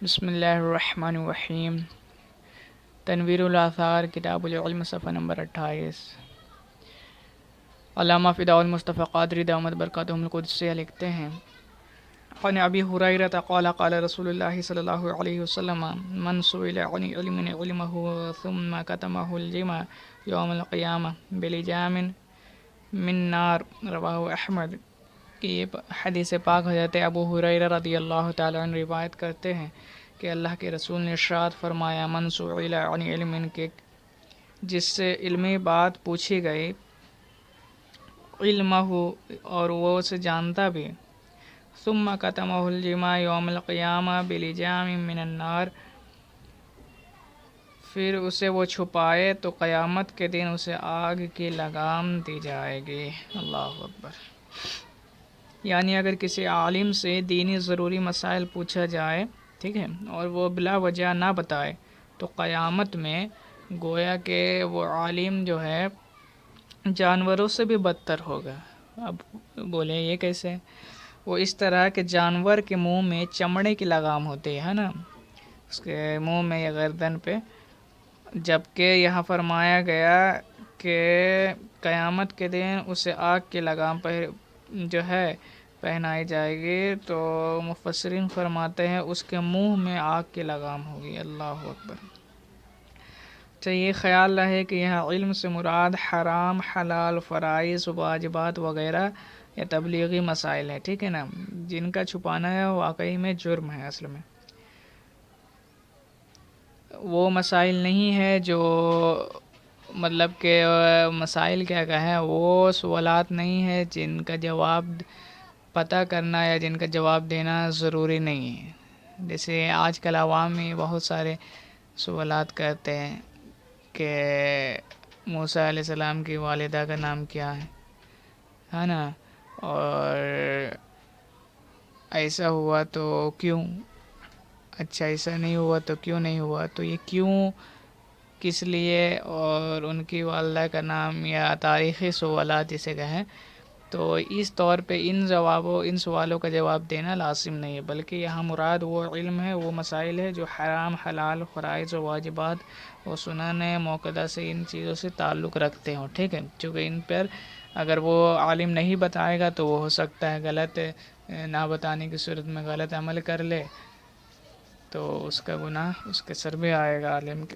بسم اللہ الرحمن الرحیم۔ تنویر الاثار کتاب العلم صفحہ نمبر 28۔ علامہ فداء المصطفیٰ قادری دامت برکاتہم القدسیہ لکھتے ہیں، عن ابی ہریرہ قال قال رسول اللہ صلی اللہ علیہ وسلم من سئل عن علم علمہ ثم کتمہ الجم یوم القیامہ بلجام من نار، رواہ احمد۔ کہ یہ حدیث پاک حضرت ابو ہریرہ رضی اللہ تعالیٰ عنہ روایت کرتے ہیں کہ اللہ کے رسول نے ارشاد فرمایا، من سئل عن علم، کے جس سے علمی بات پوچھی گئی، علمہ اور وہ اسے جانتا بھی، ثم کتمہ الجما یوم القیامہ بلجام من النار، پھر اسے وہ چھپائے تو قیامت کے دن اسے آگ کی لگام دی جائے گی۔ اللہ اکبر۔ یعنی اگر کسی عالم سے دینی ضروری مسائل پوچھا جائے، ٹھیک ہے، اور وہ بلا وجہ نہ بتائے تو قیامت میں گویا کہ وہ عالم جو ہے جانوروں سے بھی بدتر ہوگا۔ اب بولے یہ کیسے؟ وہ اس طرح کہ جانور کے منہ میں چمڑے کی لگام ہوتی ہے نا، اس کے منہ میں یا گردن پہ، جبکہ یہاں فرمایا گیا کہ قیامت کے دن اسے آگ کی لگام جو ہے پہنائی جائے گی، تو مفسرین فرماتے ہیں اس کے منہ میں آگ کی لگام ہوگی۔ اللہ اکبر۔ تو یہ خیال رہے کہ یہاں علم سے مراد حرام، حلال، فرائض، واجبات وغیرہ یا تبلیغی مسائل ہیں، ٹھیک ہے نا، جن کا چھپانا ہے واقعی میں جرم ہے۔ اصل میں وہ مسائل نہیں ہے جو مطلب کہ مسائل کیا کہیں، وہ سوالات نہیں ہے جن کا جواب پتہ کرنا یا جن کا جواب دینا ضروری نہیں ہے۔ جیسے آج کل عوام میں بہت سارے سوالات کرتے ہیں کہ موسیٰ علیہ السلام کی والدہ کا نام کیا ہے نا، اور ایسا ہوا تو کیوں، اچھا ایسا نہیں ہوا تو کیوں نہیں ہوا، تو یہ کیوں، کس لیے، اور ان کی والدہ کا نام یا تاریخی سوالات جسے کہیں، تو اس طور پہ ان سوالوں کا جواب دینا لازم نہیں ہے، بلکہ یہاں مراد وہ علم ہے، وہ مسائل ہے جو حرام، حلال، فرائض و واجبات و سنن موقدہ سے، ان چیزوں سے تعلق رکھتے ہوں، ٹھیک ہے، چونکہ ان پر اگر وہ عالم نہیں بتائے گا تو وہ ہو سکتا ہے غلط نہ بتانے کی صورت میں غلط عمل کر لے، تو اس کا گناہ اس کے سر بھی آئے گا عالم کے،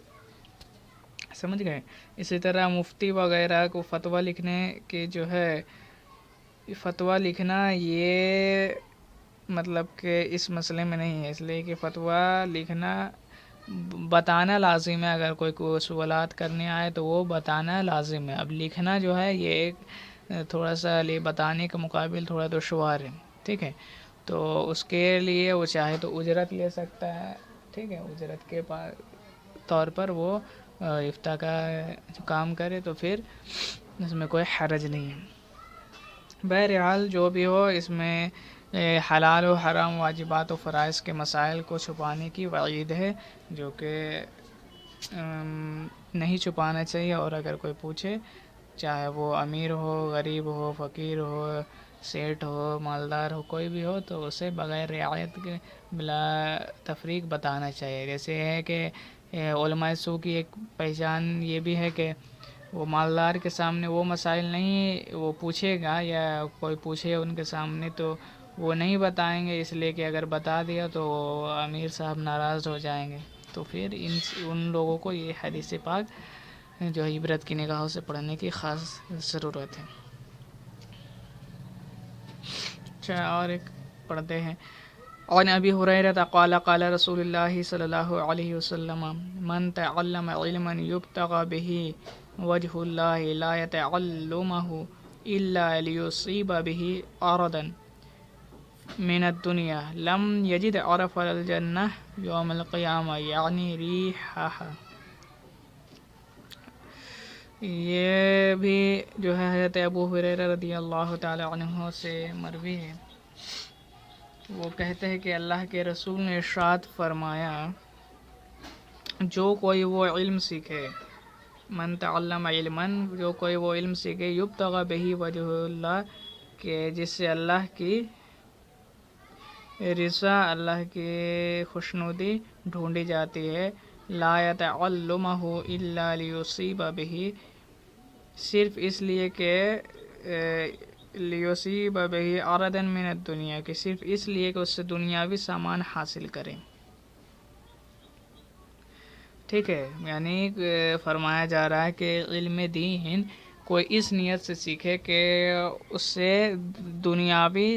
سمجھ گئے۔ اسی طرح مفتی وغیرہ کو فتویٰ لکھنے کے جو ہے، فتویٰ لکھنا یہ مطلب کہ اس مسئلے میں نہیں ہے، اس لیے کہ فتویٰ لکھنا بتانا لازم ہے، اگر کوئی سوالات کرنے آئے تو وہ بتانا لازم ہے۔ اب لکھنا جو ہے یہ ایک تھوڑا سا بتانے کے مقابل تھوڑا دشوار ہے، ٹھیک ہے، تو اس کے لیے وہ چاہے تو اجرت لے سکتا ہے، ٹھیک ہے، اجرت کے طور پر وہ افتاء کا کام کرے تو پھر اس میں کوئی حرج نہیں ہے۔ بہرحال جو بھی ہو، اس میں حلال و حرام، واجبات و فرائض کے مسائل کو چھپانے کی وعید ہے، جو کہ نہیں چھپانا چاہیے، اور اگر کوئی پوچھے، چاہے وہ امیر ہو، غریب ہو، فقیر ہو، سیٹھ ہو، مالدار ہو، کوئی بھی ہو، تو اسے بغیر رعایت کے بلا تفریق بتانا چاہیے۔ جیسے ہے کہ علماء سو کی ایک پہچان یہ بھی ہے کہ وہ مالدار کے سامنے وہ مسائل نہیں وہ پوچھے گا، یا کوئی پوچھے ان کے سامنے تو وہ نہیں بتائیں گے، اس لیے کہ اگر بتا دیا تو امیر صاحب ناراض ہو جائیں گے، تو پھر ان لوگوں کو یہ حدیث پاک جو عبرت کی نگاہوں سے پڑھنے کی خاص ضرورت ہے۔ اچھا، اور ایک پڑھتے ہیں، عن ابی ہریرہ قال قال رسول اللہ صلی اللہ علیہ وسلم من تعلم علما یبتغى به وجه اللہ لا يتعلمه الا ليصيب به عرضا من الدنیا لم یجد عرف الجنہ یوم القیامہ، یعنی ریحہا۔ یہ بھی جو ہے حضرت ابو ہریرہ رضی اللہ تعالی عنہ سے مروی ہے، وہ کہتے ہیں کہ اللہ کے رسول نے ارشاد فرمایا، جو کوئی وہ علم سیکھے، من تعلم علما، جو کوئی وہ علم سیکھے، یبتغى به وجہ اللہ، کہ جس سے اللہ کی رضا اللہ کی خوشنودی ڈھونڈی جاتی ہے. لا یتعلمہ الا لیصیب بہ، صرف اس لیے کہ لیصیب بہ عرضا من الدنیا، کہ صرف اس لیے کہ اس سے دنیاوی سامان حاصل کریں. ٹھیک ہے، یعنی فرمایا جا رہا ہے کہ علم دین کوئی اس نیت سے سیکھے کہ اس سے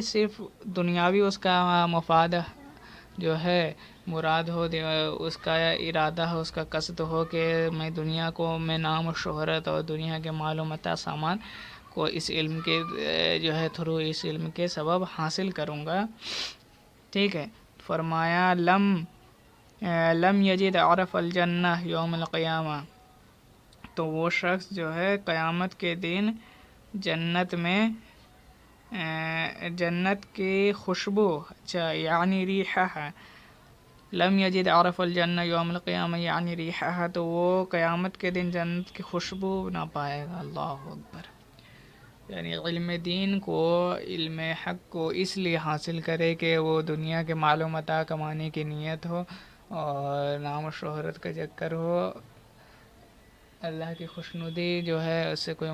صرف دنیاوی اس کا مفاد جو ہے مراد ہو، اس کا ارادہ ہو، اس کا قصد ہو کہ میں دنیا کو، میں نام و شہرت اور دنیا کے مال و متاع سامان کو اس علم کے جو ہے تھرو، اس علم کے سبب حاصل کروں گا. ٹھیک ہے، فرمایا لم یجد عرف الجنہ یوم القیامہ، تو وہ شخص جو ہے قیامت کے دن جنت میں جنت کی خوشبو، اچھا یعنی ریحہ، لم یجد عرف الجنہ یوم القیامہ یعنی ریحہ، تو وہ قیامت کے دن جنت کی خوشبو نہ پائے گا. اللہ اکبر. یعنی علم دین کو، علم حق کو اس لیے حاصل کرے کہ وہ دنیا کے مال و متاع کمانے کی نیت ہو اور نام و شہرت کا چکر ہو، اللہ کی خوشنودی جو ہے اس سے کوئی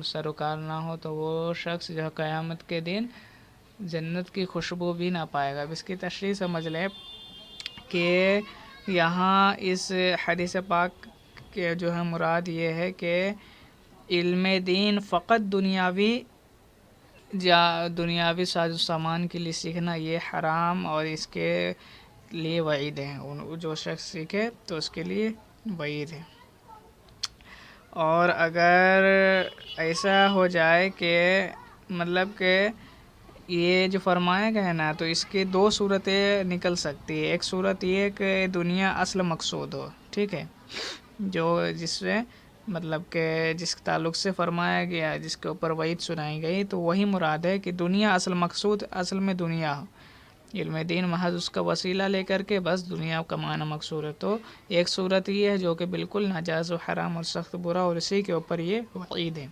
سروکار نہ ہو، تو وہ شخص جو ہے قیامت کے دن جنت کی خوشبو بھی نہ پائے گا. اب اس کی تشریح سمجھ لیں کہ یہاں اس حدیث پاک کے جو ہے مراد یہ ہے کہ علم دین فقط دنیاوی ساز و سامان کے لیے سیکھنا یہ حرام، اور اس کے لیے وعید ہے. جو شخص سیکھے تو اس کے لیے وعید ہے. اور اگر ایسا ہو جائے کہ مطلب کہ یہ جو فرمایا گیا ہے نا، تو اس کی دو صورتیں نکل سکتی ہے. ایک صورت یہ کہ دنیا اصل مقصود ہو، ٹھیک ہے، جو جس سے مطلب کہ جس تعلق سے فرمایا گیا، جس کے اوپر وعید سنائی گئی، تو وہی مراد ہے کہ دنیا اصل مقصود، اصل میں دنیا ہو، علم دین محض اس کا وسیلہ لے کر کے بس دنیا کمانا مقصود ہے. تو ایک صورت یہ ہے جو کہ بالکل ناجائز و حرام اور سخت برا، اور اسی کے اوپر یہ وعید ہے.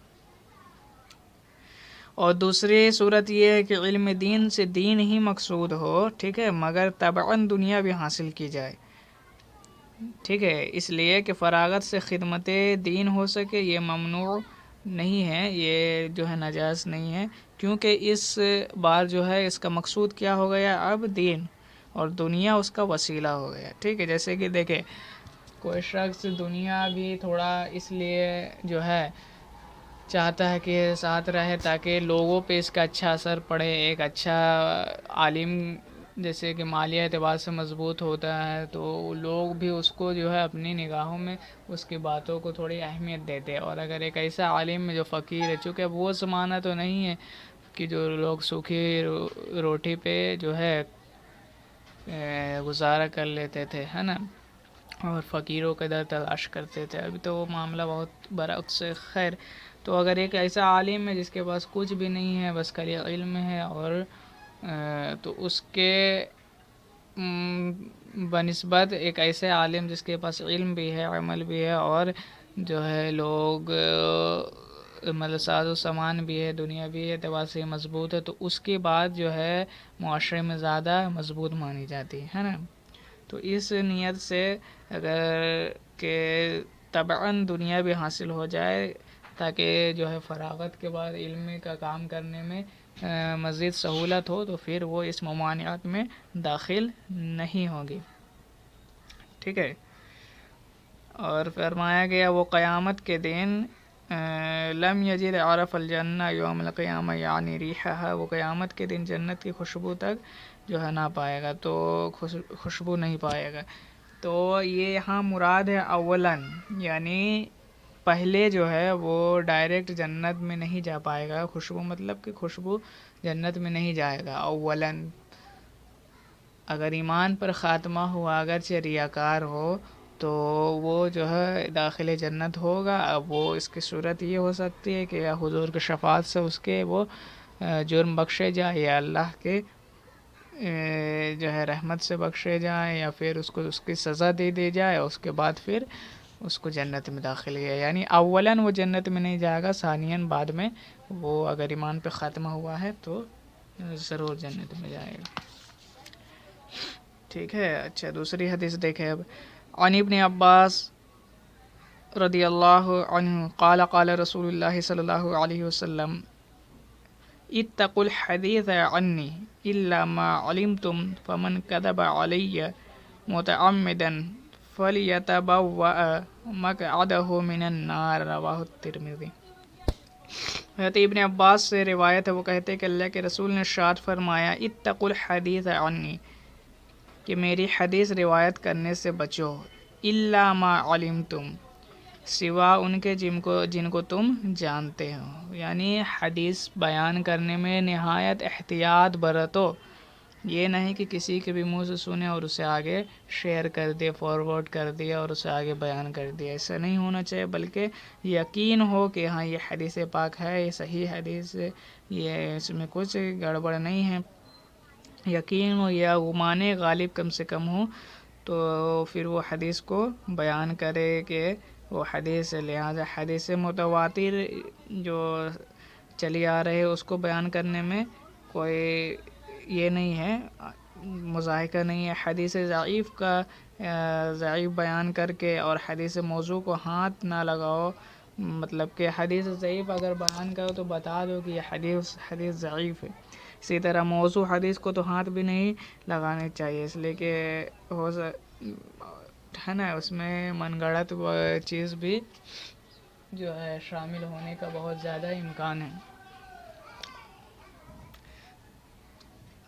اور دوسری صورت یہ ہے کہ علم دین سے دین ہی مقصود ہو، ٹھیک ہے، مگر طبعاً دنیا بھی حاصل کی جائے. ٹھیک ہے، اس لیے کہ فراغت سے خدمت دین ہو سکے، یہ ممنوع نہیں ہے، یہ جو ہے ناجائز نہیں ہے، کیونکہ اس بار جو ہے اس کا مقصود کیا ہو گیا اب دین، اور دنیا اس کا وسیلہ ہو گیا. ٹھیک ہے، جیسے کہ دیکھیں کوئی شخص دنیا بھی تھوڑا اس لیے جو ہے چاہتا ہے کہ ساتھ رہے تاکہ لوگوں پہ اس کا اچھا اثر پڑے، ایک اچھا عالم جیسے کہ مالیہ اعتبار سے مضبوط ہوتا ہے، تو لوگ بھی اس کو جو ہے اپنی نگاہوں میں اس کی باتوں کو تھوڑی اہمیت دیتے ہیں. اور اگر ایک ایسا عالم جو فقیر ہے، چونکہ اب وہ زمانہ تو نہیں ہے کہ جو لوگ سوکھی روٹی پہ جو ہے گزارا کر لیتے تھے، ہے نا، اور فقیروں کے در تلاش کرتے تھے، ابھی تو وہ معاملہ بہت برعکس ہے. خیر، تو اگر ایک ایسا عالم ہے جس کے پاس کچھ بھی نہیں ہے، بس خالی علم ہے، اور تو اس کے بنسبت ایک ایسے عالم جس کے پاس علم بھی ہے، عمل بھی ہے، اور جو ہے لوگ مطلب ساز و سامان بھی ہے، دنیا بھی اعتبار سے مضبوط ہے، تو اس کی بات جو ہے معاشرے میں زیادہ مضبوط مانی جاتی ہے نا. تو اس نیت سے اگر کہ طبعاً دنیا بھی حاصل ہو جائے تاکہ جو ہے فراغت کے بعد علم کا کام کرنے میں مزید سہولت ہو، تو پھر وہ اس ممانعات میں داخل نہیں ہوگی. ٹھیک ہے، اور فرمایا گیا وہ قیامت کے دن لم یجد عرف الجنہ یوم القیامہ یعنی ریحہ، وہ قیامت کے دن جنت کی خوشبو تک جو ہے نہ پائے گا، تو خوشبو نہیں پائے گا. تو یہ یہاں مراد ہے اولاً، یعنی پہلے جو ہے وہ ڈائریکٹ جنت میں نہیں جا پائے گا. خوشبو مطلب کہ خوشبو جنت میں نہیں جائے گا اولاً. اگر ایمان پر خاتمہ ہوا، اگرچہ ریاکار ہو، تو وہ جو ہے داخل جنت ہوگا. اب وہ اس کی صورت یہ ہو سکتی ہے کہ یا حضور کی شفاعت سے اس کے وہ جرم بخشے جائے، یا اللہ کے جو ہے رحمت سے بخشے جائیں، یا پھر اس کو اس کی سزا دے دی جائے، اس کے بعد پھر اس کو جنت میں داخل کیا. یعنی اولاً وہ جنت میں نہیں جائے گا، ثانیاً بعد میں وہ اگر ایمان پہ خاتمہ ہوا ہے تو ضرور جنت میں جائے گا. ٹھیک ہے. اچھا دوسری حدیث دیکھیں اب. عن ابن عباس رضی اللہ عنہ قال قال رسول اللہ صلی اللہ علیہ وسلم اتقوا الحدیث عنی الا ما علمتم فمن کذب علی متعمدا فلیتبوأ مقعدہ من النار رواہ الترمذی. حضرت ابن عباس سے روایت ہے، وہ کہتے ہیں کہ اللہ کے رسول نے ارشاد فرمایا اتقوا الحدیث عنی، کہ میری حدیث روایت کرنے سے بچو، الا ما علمتم، سوا ان کے جن کو تم جانتے ہو. یعنی حدیث بیان کرنے میں نہایت احتیاط برتو. یہ نہیں کہ کسی کے بھی منہ سے سنے اور اسے آگے شیئر کر دے، فارورڈ کر دیا اور اسے آگے بیان کر دیا. ایسا نہیں ہونا چاہیے، بلکہ یقین ہو کہ ہاں یہ حدیث پاک ہے، یہ صحیح حدیث ہے، یہ اس میں کچھ گڑبڑ نہیں ہے. یقین ہو یا گمان غالب کم سے کم ہو تو پھر وہ حدیث کو بیان کرے کہ وہ حدیث. لہٰذا حدیث متواتر جو چلی آ رہے اس کو بیان کرنے میں کوئی یہ نہیں ہے، مضاحکہ نہیں ہے. حدیث ضعیف کا ضعیف بیان کر کے اور حدیث موضوع کو ہاتھ نہ لگاؤ. مطلب کہ حدیث ضعیف اگر بیان کرو تو بتا دو کہ یہ حدیث ضعیف ہے. اسی طرح موضوع حدیث کو تو ہاتھ بھی نہیں لگانے چاہیے، اس لیے کہ ہے نا اس میں من گھڑت چیز بھی جو ہے شامل ہونے کا بہت زیادہ امکان ہے.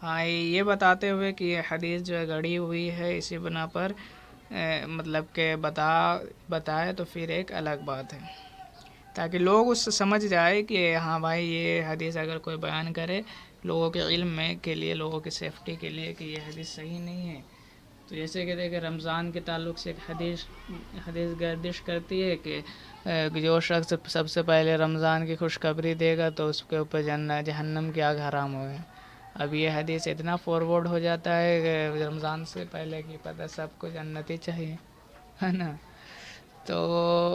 ہاں یہ بتاتے ہوئے کہ یہ حدیث جو ہے گڑھی ہوئی ہے اسی بنا پر مطلب کہ بتائے تو پھر ایک الگ بات ہے، تاکہ لوگ اس سے سمجھ جائے کہ ہاں بھائی یہ حدیث اگر کوئی بیان کرے لوگوں کے علم میں کے لیے، لوگوں کی سیفٹی کے لیے، کہ یہ حدیث صحیح نہیں ہے. تو جیسے کہ دیکھیں رمضان کے تعلق سے ایک حدیث گردش کرتی ہے کہ جو شخص سب سے پہلے رمضان کی خوشخبری دے گا تو اس کے اوپر جہنم کی آگ حرام ہوگا. اب یہ حدیث اتنا فارورڈ ہو جاتا ہے کہ رمضان سے پہلے کی پتہ سب کو جنتی چاہیے، ہے نا. تو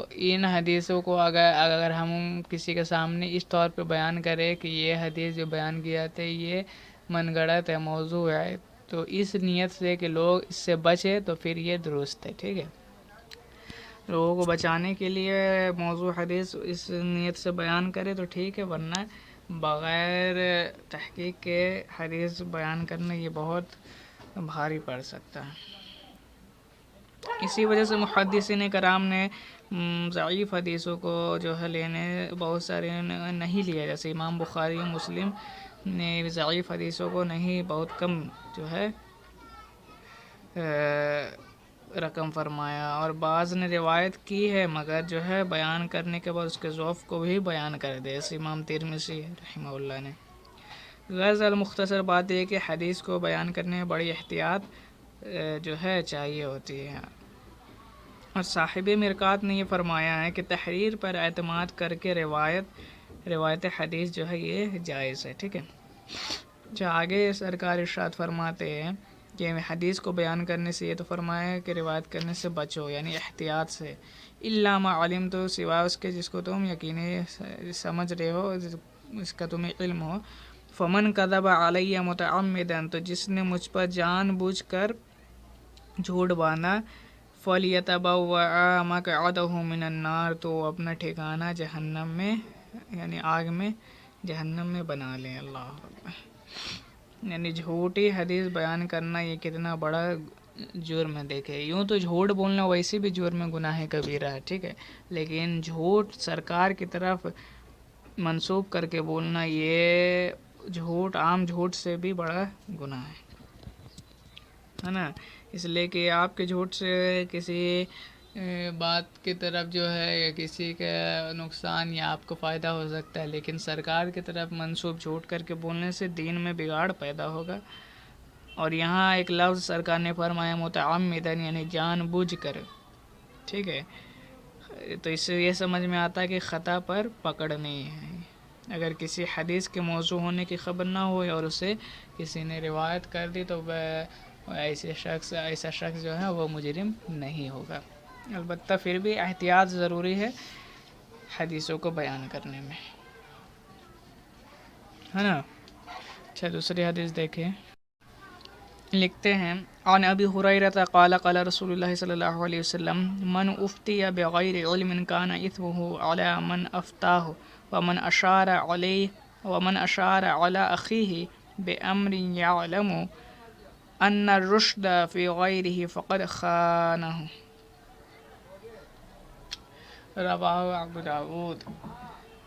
ان حدیثوں کو اگر ہم کسی کے سامنے اس طور پہ بیان کریں کہ یہ حدیث جو بیان کی جاتی ہے یہ من گھڑت ہے، موضوع ہے، تو اس نیت سے کہ لوگ اس سے بچے تو پھر یہ درست ہے. ٹھیک ہے، لوگوں کو بچانے کے لیے موضوع حدیث اس نیت سے بیان کرے تو ٹھیک ہے، ورنہ بغیر تحقیق کے حدیث بیان کرنا یہ بہت بھاری پڑ سکتا ہے. اسی وجہ سے محدثین کرام نے ضعیف حدیثوں کو جو ہے لینے بہت سارے نہیں لیا، جیسے امام بخاری مسلم نے ضعیف حدیثوں کو نہیں، بہت کم جو ہے رقم فرمایا، اور بعض نے روایت کی ہے مگر جو ہے بیان کرنے کے بعد اس کے ضعف کو بھی بیان کر دے، جیسے امام ترمذی رحمہ اللہ نے. غیر مختصر بات یہ کہ حدیث کو بیان کرنے میں بڑی احتیاط جو ہے چاہیے ہوتی ہے. اور صاحب مرقات نے یہ فرمایا ہے کہ تحریر پر اعتماد کر کے روایت حدیث جو ہے یہ جائز ہے. ٹھیک ہے، جو آگے سرکار ارشاد فرماتے ہیں کہ حدیث کو بیان کرنے سے یہ تو فرمایا ہے کہ روایت کرنے سے بچو، یعنی احتیاط سے. الا ما علم، تو سوائے اس کے جس کو تم یقینی سمجھ رہے ہو، اس کا تمہیں علم ہو. فمن کذب علی متعمدا، تو جس نے مجھ پر جان بوجھ کر جھوٹ باندھا، فلیتبوأ مقعدہ من النار، تو اپنا ٹھکانہ جہنم میں یعنی آگ میں جہنم میں بنا لیں. اللہ اکبر. یعنی جھوٹی حدیث بیان کرنا یہ کتنا بڑا جرم ہے. دیکھے یوں تو جھوٹ بولنا ویسے بھی جرم گناہ کبیرہ ہے، ٹھیک ہے، لیکن جھوٹ سرکار کی طرف منسوب کر کے بولنا یہ جھوٹ عام جھوٹ سے بھی بڑا گناہ ہے نا. اس لیے کہ آپ کے جھوٹ سے کسی بات کی طرف جو ہے یا کسی کا نقصان یا آپ کو فائدہ ہو سکتا ہے، لیکن سرکار کی طرف منسوب جھوٹ کر کے بولنے سے دین میں بگاڑ پیدا ہوگا. اور یہاں ایک لفظ سرکار نے فرمایا متعمدن، یعنی جان بوجھ کر. ٹھیک ہے، تو اس سے یہ سمجھ میں آتا ہے کہ خطا پر پکڑ نہیں ہے. اگر کسی حدیث کے موضوع ہونے کی خبر نہ ہو اور اسے کسی نے روایت کر دی تو ایسا شخص جو ہے وہ مجرم نہیں ہوگا. البتہ پھر بھی احتیاط ضروری ہے حدیثوں کو بیان کرنے میں، ہے نا. اچھا دوسری حدیث دیکھیں. لکھتے ہیں عن ابی ہریرہ قال قال رسول اللہ صلی اللہ علیہ وسلم من افتی بغیر علم کان اثمہ علی من افتاہ ومن اشار علی اخیہ بامر یعلم ان الرشد فی غیرہ فقد خانہ، رواہ ابو داؤد۔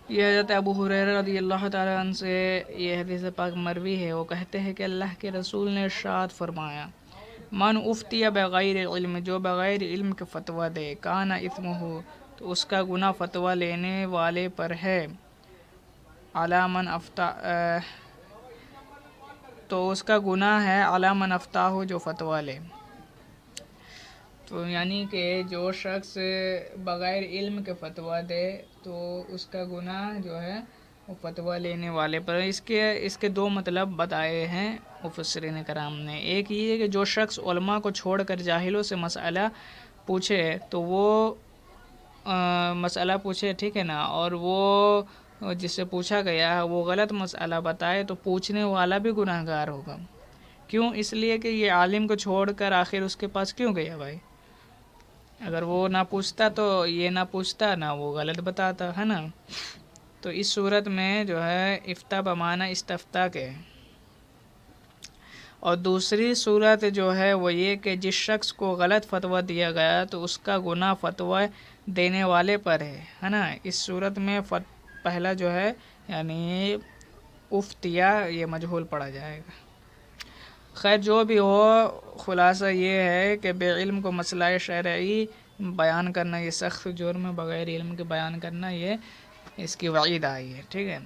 یہ حضرت ابو ہریرہ رضی اللہ تعالیٰ عنہ سے یہ حدیث پاک مروی ہے۔ وہ کہتے ہیں کہ اللہ کے رسول نے ارشاد فرمایا، من افتی بغیر علم، جو بغیر علم کے فتویٰ دے، کان اثمہ، تو اس کا گناہ فتویٰ لینے والے پر ہے، علی من افتا، تو اس کا گناہ ہے علی من افتاہ، جو فتویٰ لے۔ تو یعنی کہ جو شخص بغیر علم کے فتویٰ دے تو اس کا گناہ جو ہے وہ فتویٰ لینے والے پر۔ اس کے دو مطلب بتائے ہیں مفسرین کرام نے۔ ایک یہ ہے کہ جو شخص علماء کو چھوڑ کر جاہلوں سے مسئلہ پوچھے تو وہ مسئلہ پوچھے، ٹھیک ہے نا، اور وہ جس سے پوچھا گیا وہ غلط مسئلہ بتائے تو پوچھنے والا بھی گناہ گار ہوگا۔ کیوں؟ اس لیے کہ یہ عالم کو چھوڑ کر آخر اس کے پاس کیوں گیا بھائی؟ اگر وہ نہ پوچھتا تو یہ نہ پوچھتا نہ وہ غلط بتاتا، ہے نا۔ تو اس صورت میں جو ہے افتاء بمعنی استفتاء کے۔ اور دوسری صورت جو ہے وہ یہ کہ جس شخص کو غلط فتویٰ دیا گیا تو اس کا گناہ فتویٰ دینے والے پر ہے نا۔ اس صورت میں پہلا جو ہے یعنی افتیا یہ مجہول پڑا جائے گا۔ خیر جو بھی ہو، خلاصہ یہ ہے کہ بے علم کو مسئلہ شرعی بیان کرنا یہ سخت جرم ہے، بغیر علم کے بیان کرنا یہ اس کی وعید آئی ہے، ٹھیک ہے۔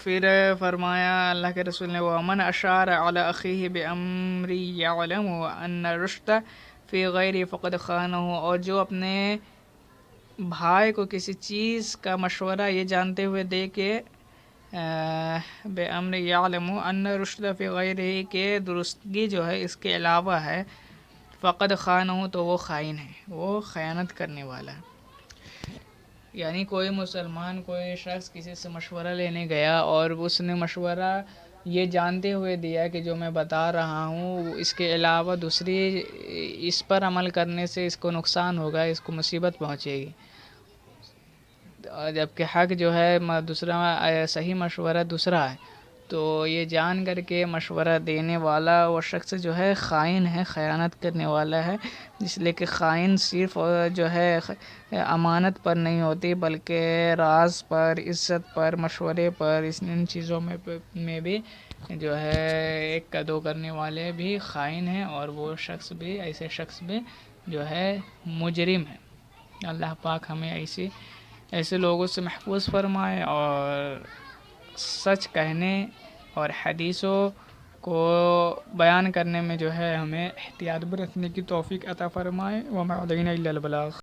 پھر فرمایا اللہ کے رسول نے، وَمَنْ أَشَارَ عَلَى أَخِيهِ بِأَمْرٍ يَعْلَمُ أَنَّ الرُّشْدَ فِي غَيْرِهِ فَقَدْ خَانَهُ، اور جو اپنے بھائی کو کسی چیز کا مشورہ یہ جانتے ہوئے دے کہ بِأَمْرٍ يَعْلَمُ أَنَّ الرُّشْدَ فِي غَيْرِهِ کہ درستگی جو ہے اس کے علاوہ ہے، فَقَدْ خَانَهُ تو وہ خائن ہے، وہ خیانت کرنے والا ہے۔ یعنی کوئی مسلمان، کوئی شخص کسی سے مشورہ لینے گیا اور اس نے مشورہ یہ جانتے ہوئے دیا کہ جو میں بتا رہا ہوں اس کے علاوہ دوسری اس پر عمل کرنے سے اس کو نقصان ہوگا، اس کو مصیبت پہنچے گی، جبکہ حق جو ہے دوسرا، صحیح مشورہ دوسرا ہے، تو یہ جان کر کے مشورہ دینے والا وہ شخص جو ہے خائن ہے، خیانت کرنے والا ہے۔ اس لیے کہ خائن صرف جو ہے امانت پر نہیں ہوتی بلکہ راز پر، عزت پر، مشورے پر، ان چیزوں میں بھی جو ہے ایک کا دو کرنے والے بھی خائن ہیں، اور وہ شخص بھی، ایسے شخص بھی جو ہے مجرم ہے۔ اللہ پاک ہمیں ایسے لوگوں سے محفوظ فرمائے، اور سچ کہنے اور حدیثوں کو بیان کرنے میں جو ہے ہمیں احتیاط برتنے کی توفیق عطا فرمائے۔ وما علینا الا البلاغ۔